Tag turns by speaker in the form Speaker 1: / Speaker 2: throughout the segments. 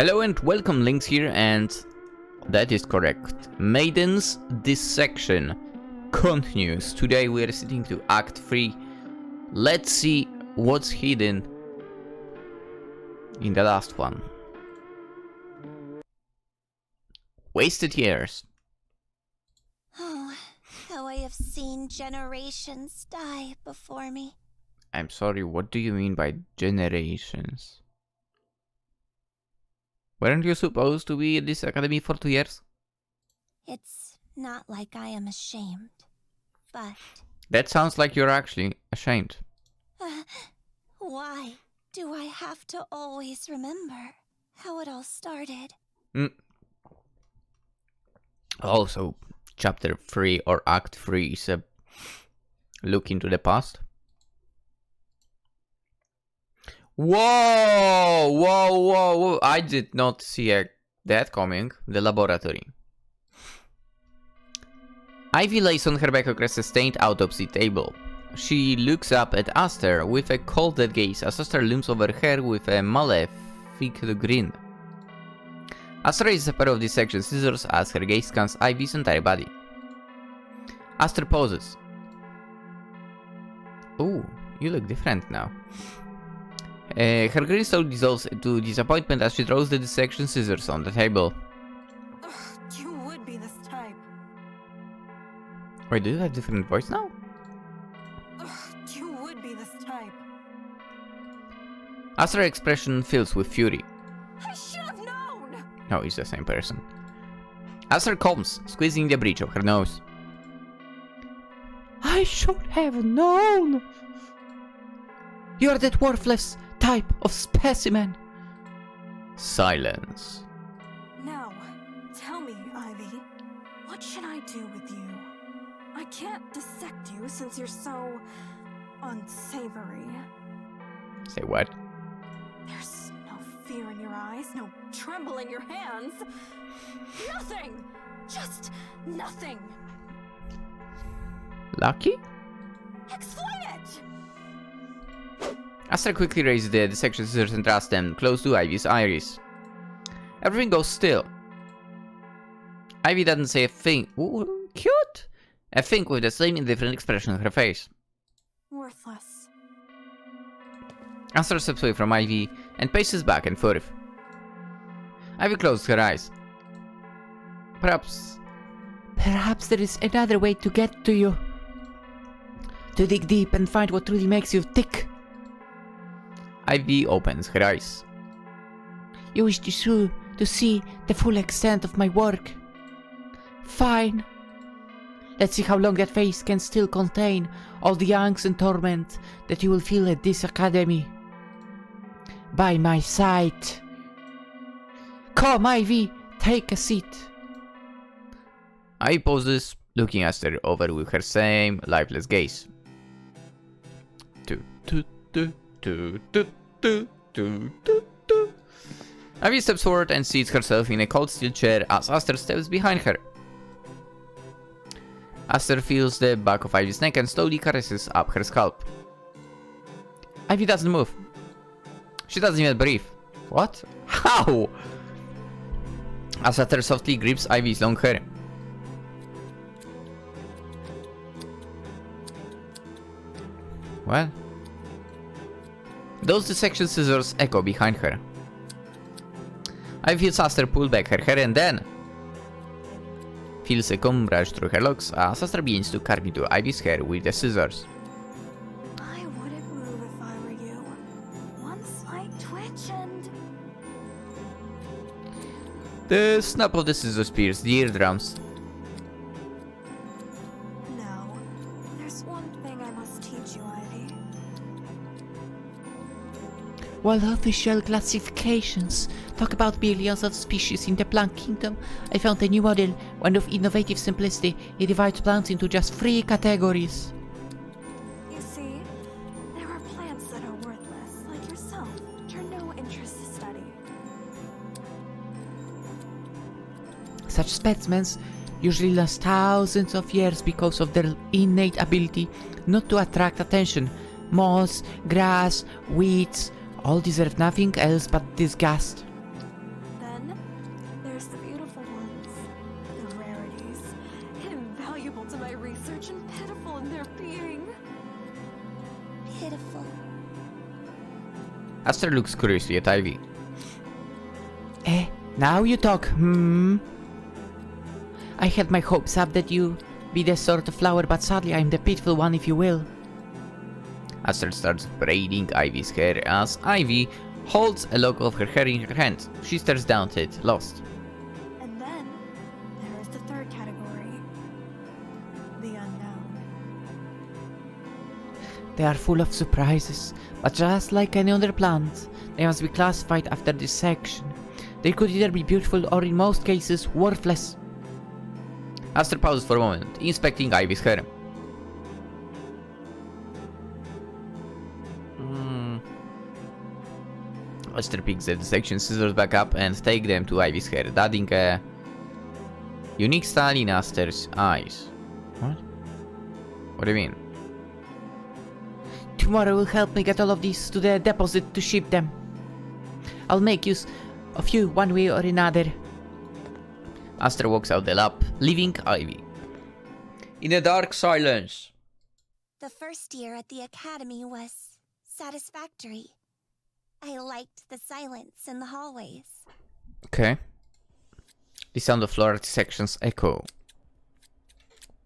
Speaker 1: Hello and welcome, Lynx here, and that is correct. Maiden's Dissection continues. Today we are sitting to Act 3. Let's see what's hidden in the last one. Wasted years.
Speaker 2: Oh, how I have seen generations die before me.
Speaker 1: I'm sorry, what do you mean by generations? Weren't you supposed to be at this academy for 2 years?
Speaker 2: It's not like I am ashamed, but...
Speaker 1: That sounds like you're actually ashamed.
Speaker 2: Why do I have to always remember how it all started?
Speaker 1: Also, Chapter 3 or Act 3 is a look into the past. Whoa! Whoa, whoa, whoa! I did not see that coming. The laboratory. Ivy lays on her back across a stained autopsy table. She looks up at Aster with a cold dead gaze as Aster looms over her with a malefic grin. Aster raises a pair of dissection scissors as her gaze scans Ivy's entire body. Aster pauses. Ooh, you look different now. Her grin slowly dissolves into disappointment as she throws the dissection scissors on the table.
Speaker 3: You would be this type.
Speaker 1: Wait, do you have a different voice now?
Speaker 3: You would be this type.
Speaker 1: Aster's expression fills with fury.
Speaker 3: I should have known!
Speaker 1: No, it's the same person. Aster calms, squeezing the bridge of her nose. I should have known! You're that worthless type of specimen. Silence.
Speaker 3: Now, tell me, Ivy, what should I do with you? I can't dissect you since you're so unsavory.
Speaker 1: Say what?
Speaker 3: There's no fear in your eyes, no tremble in your hands. Nothing! Just nothing!
Speaker 1: Lucky?
Speaker 3: Explain it!
Speaker 1: Aster quickly raises the dissection scissors and thrusts them close to Ivy's iris. Everything goes still. Ivy doesn't say a thing. Ooh, cute! A thing with the same indifferent expression on her face.
Speaker 3: Worthless.
Speaker 1: Aster steps away from Ivy and paces back and forth. Ivy closes her eyes. Perhaps there is another way to get to you. To dig deep and find what truly makes you tick. Ivy opens her eyes. You wish to see the full extent of my work. Fine. Let's see how long that face can still contain all the angst and torment that you will feel at this academy. By my side. Come, Ivy, take a seat. Ivy pauses, looking Aster over with her same lifeless gaze. Ivy steps forward and seats herself in a cold steel chair as Aster steps behind her. Aster feels the back of Ivy's neck and slowly caresses up her scalp. Ivy doesn't move. She doesn't even breathe. What? How? As Aster softly grips Ivy's long hair. What? Those dissection scissors echo behind her. Ivy feels Aster pull back her hair and then feels a comb brush through her locks as Aster begins to carve into Ivy's hair with the scissors.
Speaker 3: I wouldn't move if I were you. One slight twitch and...
Speaker 1: The snap of the scissors pierces the eardrums.
Speaker 3: No. There's one thing I must teach you, Ivy.
Speaker 4: While official classifications talk about billions of species in the plant kingdom, I found a new model, one of innovative simplicity. It divides plants into just 3 categories.
Speaker 3: You see, there are plants that are worthless, like yourself, which are no interest to study.
Speaker 4: Such specimens usually last thousands of years because of their innate ability not to attract attention. Moss, grass, weeds, all deserve nothing else but disgust.
Speaker 3: valuable to my research and pitiful in their being.
Speaker 2: Pitiful.
Speaker 1: Aster looks curiously at Ivy.
Speaker 4: Now you talk, I had my hopes up that you be the sort of flower, but sadly I am the pitiful one, if you will.
Speaker 1: Aster starts braiding Ivy's hair as Ivy holds a lock of her hair in her hand. She stares down at it, lost.
Speaker 3: And then there is the third category. The unknown.
Speaker 4: They are full of surprises, but just like any other plant, they must be classified after dissection. They could either be beautiful or in most cases worthless.
Speaker 1: Aster pauses for a moment, inspecting Ivy's hair. Aster picks the dissection scissors back up and takes them to Ivy's hair, adding a unique style in Aster's eyes. What? What do you mean?
Speaker 4: Tomorrow will help me get all of these to the deposit to ship them. I'll make use of you one way or another.
Speaker 1: Aster walks out the lab, leaving Ivy. In a dark silence.
Speaker 2: The first year at the academy was satisfactory. I liked the silence in the hallways.
Speaker 1: Okay. The sound of floor dissections echo.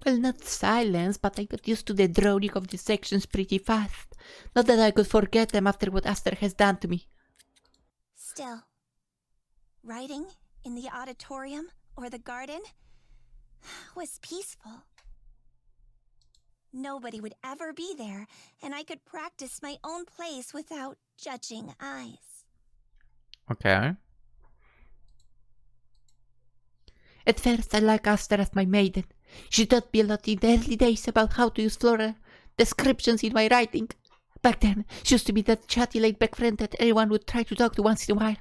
Speaker 4: Well, not silence, but I got used to the droning of the sections pretty fast. Not that I could forget them after what Aster has done to me.
Speaker 2: Still, writing in the auditorium or the garden was peaceful. Nobody would ever be there, and I could practice my own place without judging eyes.
Speaker 1: Okay.
Speaker 4: At first, I liked Aster as my maiden. She taught me a lot in the early days about how to use floral descriptions in my writing. Back then, she used to be that chatty laid-back friend that everyone would try to talk to once in a while.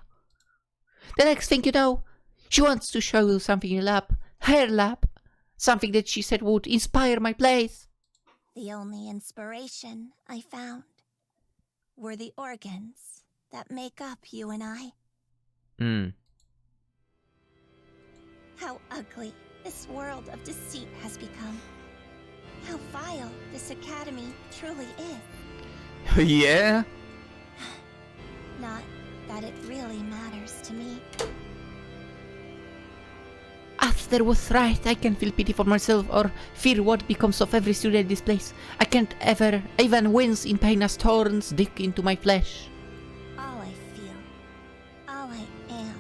Speaker 4: The next thing you know, she wants to show you something in her lab, something that she said would inspire my plays.
Speaker 2: The only inspiration I found were the organs that make up you and I. How ugly this world of deceit has become. How vile this academy truly is.
Speaker 1: Yeah?
Speaker 2: Not that it really matters to me.
Speaker 4: Aster was right. I can feel pity for myself or fear what becomes of every student in this place. I can't ever even wince in pain as thorns dig into my flesh.
Speaker 2: All I feel, all I am,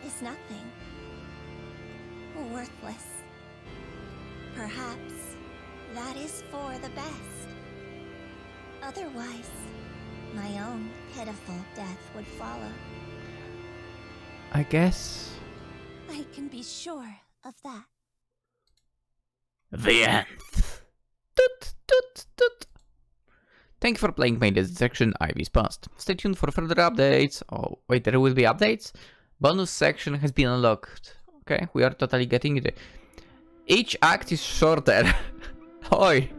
Speaker 2: is nothing. Worthless. Perhaps that is for the best. Otherwise, my own pitiful death would follow.
Speaker 1: I guess.
Speaker 2: I can be sure of that.
Speaker 1: The end. Toot, toot, toot. Thank you for playing Maiden's Dissection, Ivy's Past. Stay tuned for further updates. Oh, wait, there will be updates? Bonus section has been unlocked. Okay, we are totally getting it. Each act is shorter. Oi.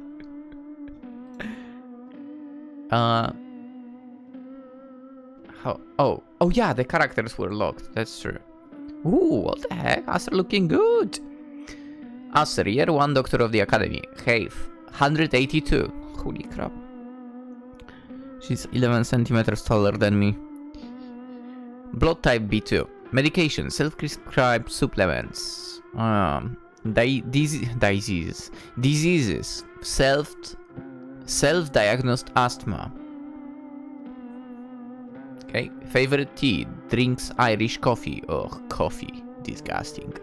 Speaker 1: How? Oh yeah, the characters were locked. That's true. Ooh, what the heck? Aster looking good. Aster, year 1 doctor of the academy. Height 182. Holy crap. She's 11 centimeters taller than me. Blood type B2. Medication, self-prescribed supplements. Diseases. Self-diagnosed asthma. Okay. Favorite tea. Drinks Irish coffee. Ugh, coffee. Disgusting.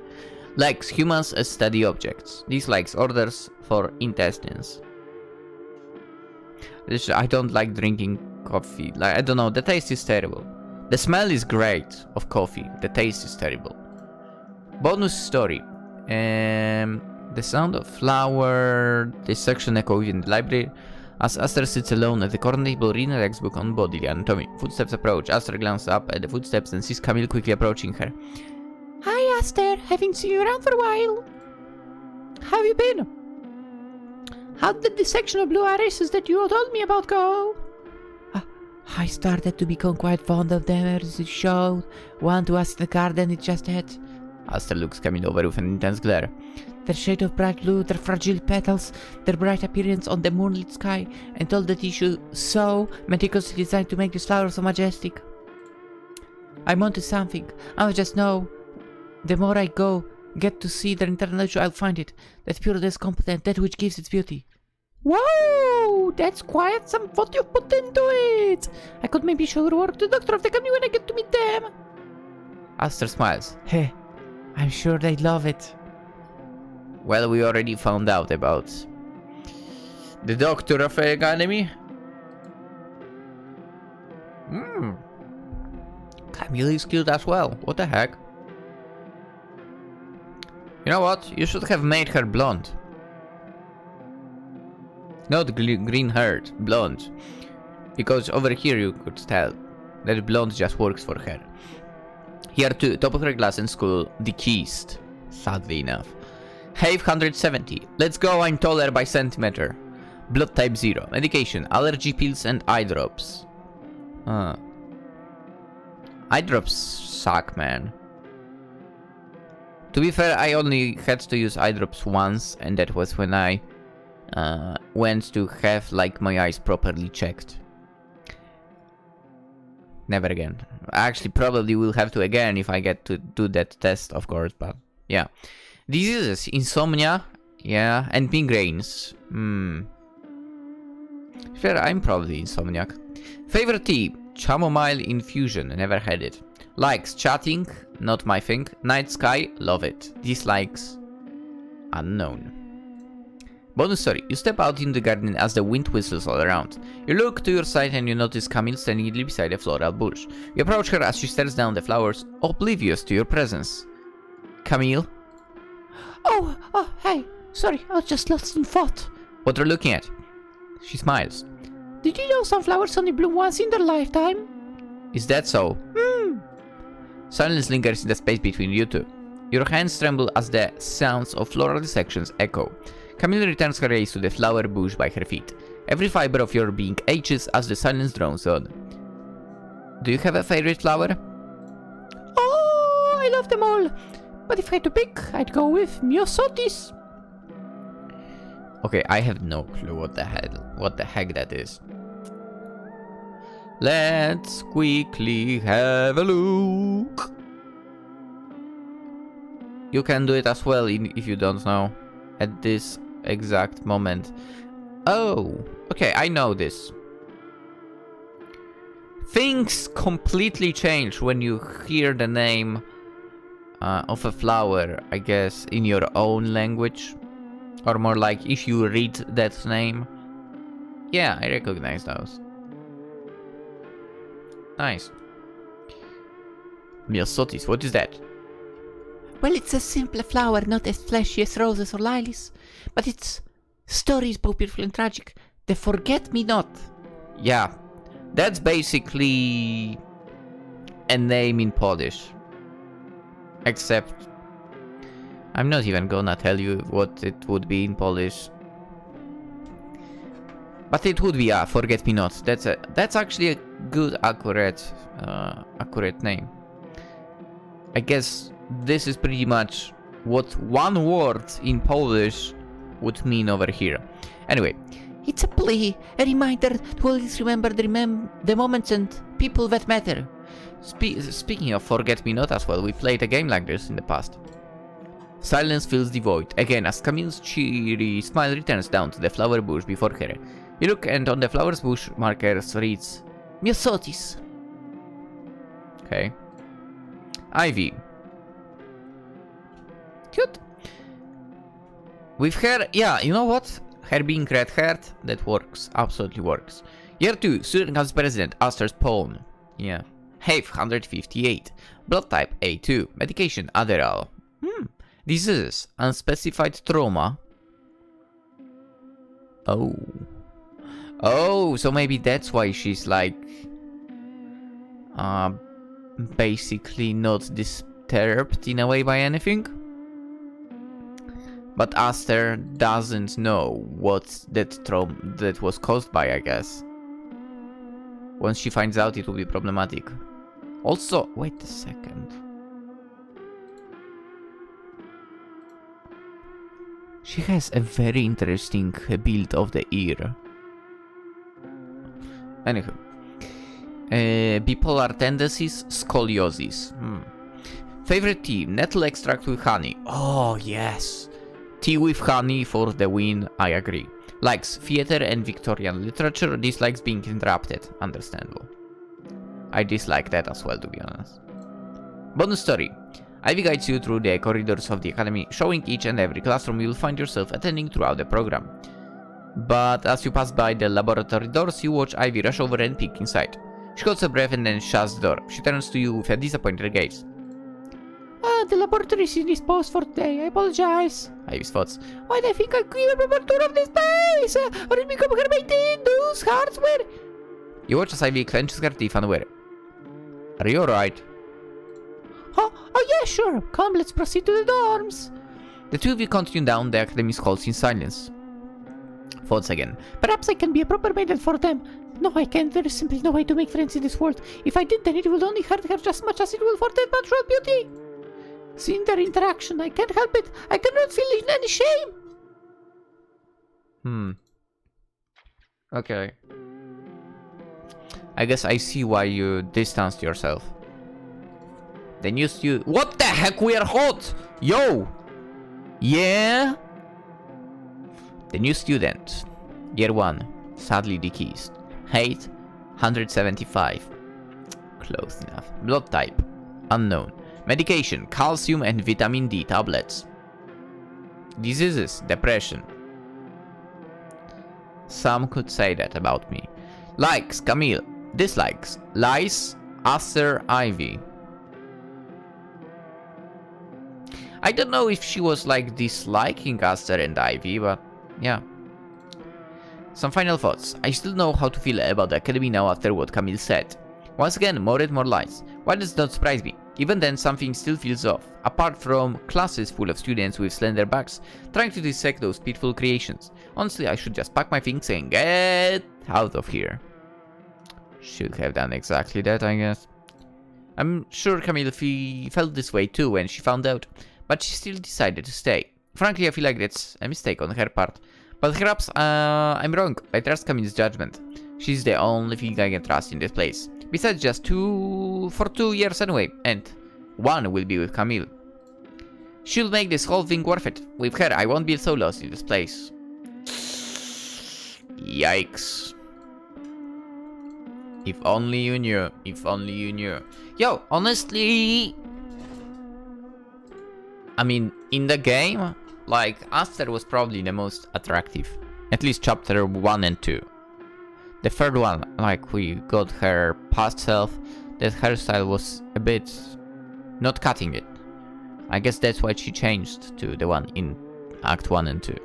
Speaker 1: Likes humans as study objects. Dislikes orders for intestines. I don't like drinking coffee. Like, I don't know, the taste is terrible. The smell is great of coffee. The taste is terrible. Bonus story. The sound of flower. This section echoes in the library. As Aster sits alone at the corner table reading a textbook on bodily anatomy. Footsteps approach. Aster glances up at the footsteps and sees Camille quickly approaching her.
Speaker 4: Hi, Aster. Haven't seen you around for a while. How have you been? How did the section of blue irises that you told me about go? I started to become quite fond of them as it showed. One to us in the garden it just had.
Speaker 1: Aster looks Camille over with an intense glare.
Speaker 4: Their shade of bright blue, their fragile petals, their bright appearance on the moonlit sky, and all the tissue so meticulously designed to make this flower so majestic. I'm onto something. I just know the more I get to see their internal nature, I'll find it. That pure, that's competent, that which gives its beauty. Wow, that's quite some thought you've put into it. I could maybe show her work to the doctor of the company when I get to meet them.
Speaker 1: Aster smiles.
Speaker 4: Hey, I'm sure they'd love it.
Speaker 1: Well, we already found out about the doctor of the academy. Camille is cute as well. What the heck? You know what? You should have made her blonde. Not green-haired, blonde. Because over here you could tell that blonde just works for her. Here too, top of her class in school, deceased. Sadly enough. Have 170. Let's go, I'm taller by centimeter. Blood type 0. Medication, allergy pills and eye drops. Eye drops suck, man. To be fair, I only had to use eye drops once, and that was when I went to have like my eyes properly checked. Never again. Actually, probably will have to again if I get to do that test, of course, but yeah. Diseases, insomnia, yeah, and migraines. Fair, I'm probably insomniac. Favorite tea, chamomile infusion, never had it. Likes, chatting, not my thing. Night sky, love it. Dislikes, unknown. Bonus story, you step out in the garden as the wind whistles all around. You look to your side and you notice Camille standing idly beside a floral bush. You approach her as she stares down the flowers, oblivious to your presence. Camille?
Speaker 4: Oh, hey. Sorry, I was just lost in thought.
Speaker 1: What are you looking at? She smiles.
Speaker 4: Did you know sunflowers only bloom once in their lifetime?
Speaker 1: Is that so? Silence lingers in the space between you two. Your hands tremble as the sounds of floral dissections echo. Camille returns her gaze to the flower bush by her feet. Every fiber of your being aches as the silence drones on. Do you have a favorite flower?
Speaker 4: Oh, I love them all. But if I had to pick, I'd go with Myosotis.
Speaker 1: Okay, I have no clue what the heck that is. Let's quickly have a look. You can do it as well if you don't know at this exact moment. Oh, okay, I know this. Things completely change when you hear the name of a flower, I guess, in your own language. Or more like if you read that name. Yeah, I recognize those. Nice. Myosotis, what is that?
Speaker 4: Well, it's a simple flower, not as flashy as roses or lilies. But its story is both beautiful and tragic. The forget-me-not.
Speaker 1: Yeah, that's basically a name in Polish. Except, I'm not even gonna tell you what it would be in Polish. But it would be a forget-me-not. That's actually a good, accurate name. I guess this is pretty much what one word in Polish would mean over here. Anyway,
Speaker 4: it's a plea, a reminder to always remember the moments and people that matter.
Speaker 1: Speaking of forget-me-not as well, we played a game like this in the past. Silence fills the void, again as Camille's cheery smile returns down to the flower bush before her. You look and on the flower's bush markers reads
Speaker 4: Myosotis.
Speaker 1: Okay. Ivy. Cute. With her, yeah, you know what? Her being red-haired, that works, absolutely works. Year 2, student as president, Aster's pawn. Yeah. Have 158. Blood type A2. Medication Adderall. Diseases, unspecified trauma. Oh, so maybe that's why she's like basically not disturbed in a way by anything. But Aster doesn't know what that trauma that was caused by, I guess. Once she finds out, it will be problematic. Also, wait a second. She has a very interesting build of the ear. Anywho. Bipolar tendencies, scoliosis. Favorite tea, nettle extract with honey. Oh, yes. Tea with honey for the win, I agree. Likes theater and Victorian literature, dislikes being interrupted. Understandable. I dislike that as well, to be honest. Bonus story. Ivy guides you through the corridors of the academy, showing each and every classroom you will find yourself attending throughout the program. But as you pass by the laboratory doors, you watch Ivy rush over and peek inside. She holds a breath and then shuts the door. She turns to you with a disappointed gaze.
Speaker 4: The laboratory is indisposed for today. I apologize.
Speaker 1: Ivy's thoughts.
Speaker 4: Why do I think I give a proper tour of this place? Or it become her Maiden, those hardware?
Speaker 1: You watch as Ivy clenches her teeth unaware. Are you alright?
Speaker 4: Oh, yeah, sure. Come, let's proceed to the dorms.
Speaker 1: The two of you continue down the academy's halls in silence. Thoughts again.
Speaker 4: Perhaps I can be a proper maiden for them. No, I can't. There is simply no way to make friends in this world. If I did, then it will only hurt her just as much as it will for that natural beauty. Seeing their interaction, I can't help it. I cannot feel any shame.
Speaker 1: Okay. I guess I see why you distanced yourself. The new student. What the heck? We are hot! Yo! Yeah? The new student. Year 1. Sadly deceased. Height 175. Close enough. Blood type. Unknown. Medication. Calcium and vitamin D tablets. Diseases. Depression. Some could say that about me. Likes. Camille. Dislikes. Lies. Aster Ivy. I don't know if she was like disliking Aster and Ivy, but yeah. Some final thoughts. I still know how to feel about the academy now after what Camille said. Once again, more and more lies. Why does that surprise me? Even then, something still feels off. Apart from classes full of students with slender backs trying to dissect those pitiful creations. Honestly, I should just pack my things and get out of here. Should have done exactly that, I guess. I'm sure Camille felt this way too when she found out, but she still decided to stay. Frankly, I feel like that's a mistake on her part. But perhaps I'm wrong. I trust Camille's judgment. She's the only thing I can trust in this place. Besides, just for 2 years anyway, and 1 will be with Camille. She'll make this whole thing worth it. With her, I won't be so lost in this place. Yikes. If only you knew. If only you knew. Yo, honestly, I mean, in the game, like, Aster was probably the most attractive. At least chapter 1 and 2. The third one, like, we got her past self. That hairstyle was a bit not cutting it. I guess that's why she changed to the one in Act 1 and 2.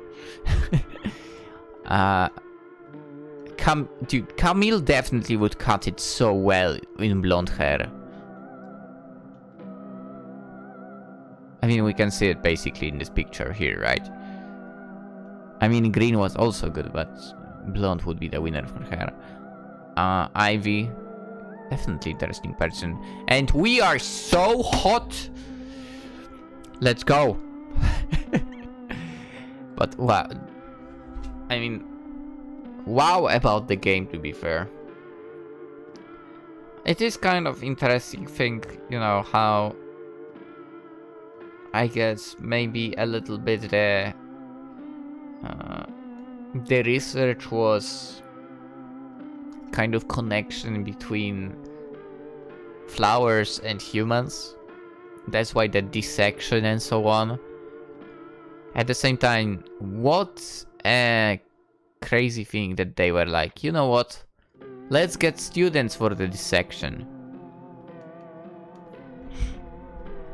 Speaker 1: Dude, Camille definitely would cut it so well in blonde hair. I mean, we can see it basically in this picture here, right? I mean, green was also good, but blonde would be the winner for her. Ivy, definitely interesting person. And we are so hot! Let's go! But, wow. I mean, wow about the game, to be fair. It is kind of interesting thing, you know, how I guess maybe a little bit the research was kind of connection between flowers and humans. That's why the dissection and so on. At the same time, what a crazy thing that they were like, you know what? Let's get students for the dissection.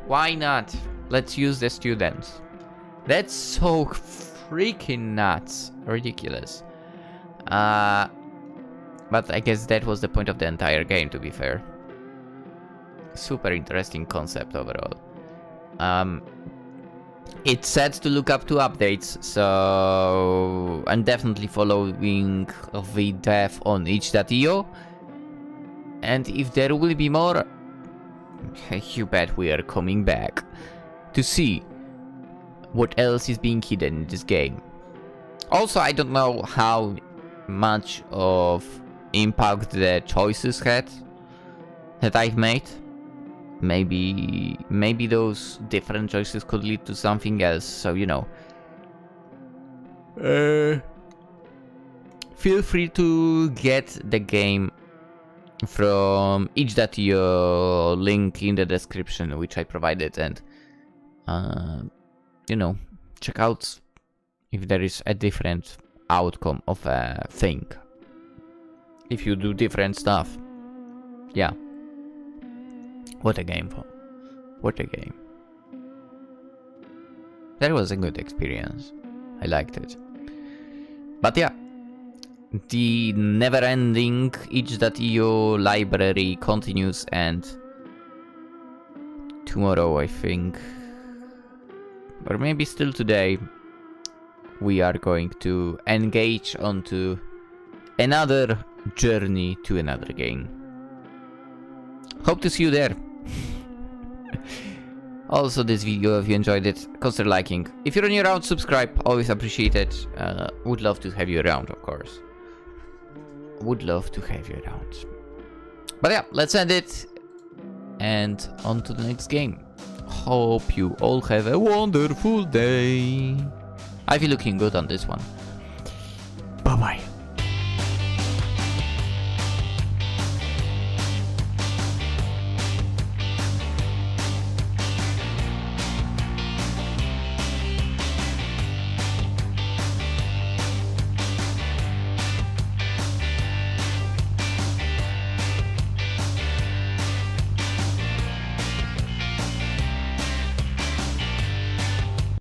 Speaker 1: Why not? Let's use the students. That's so freaking nuts. Ridiculous. But I guess that was the point of the entire game, to be fair. Super interesting concept overall. It's set to look up to updates, so I'm definitely following the dev on itch.io. And if there will be more, you bet we are coming back to see what else is being hidden in this game. Also, I don't know how much of impact the choices had that I've made. Maybe those different choices could lead to something else, so you know. Feel free to get the game from itch.io, link in the description which I provided, and you know, check out if there is a different outcome of a thing. If you do different stuff. Yeah. What a game, for. What a game. That was a good experience. I liked it. But yeah, the never-ending itch.io library continues, and tomorrow, I think, or maybe still today, we are going to engage onto another journey to another game. Hope to see you there. Also, this video, if you enjoyed it, consider liking. If you're new around, subscribe, always appreciate it. Would love to have you around, of course. Would love to have you around. But yeah, let's end it, and on to the next game. Hope you all have a wonderful day. I've been looking good on this one.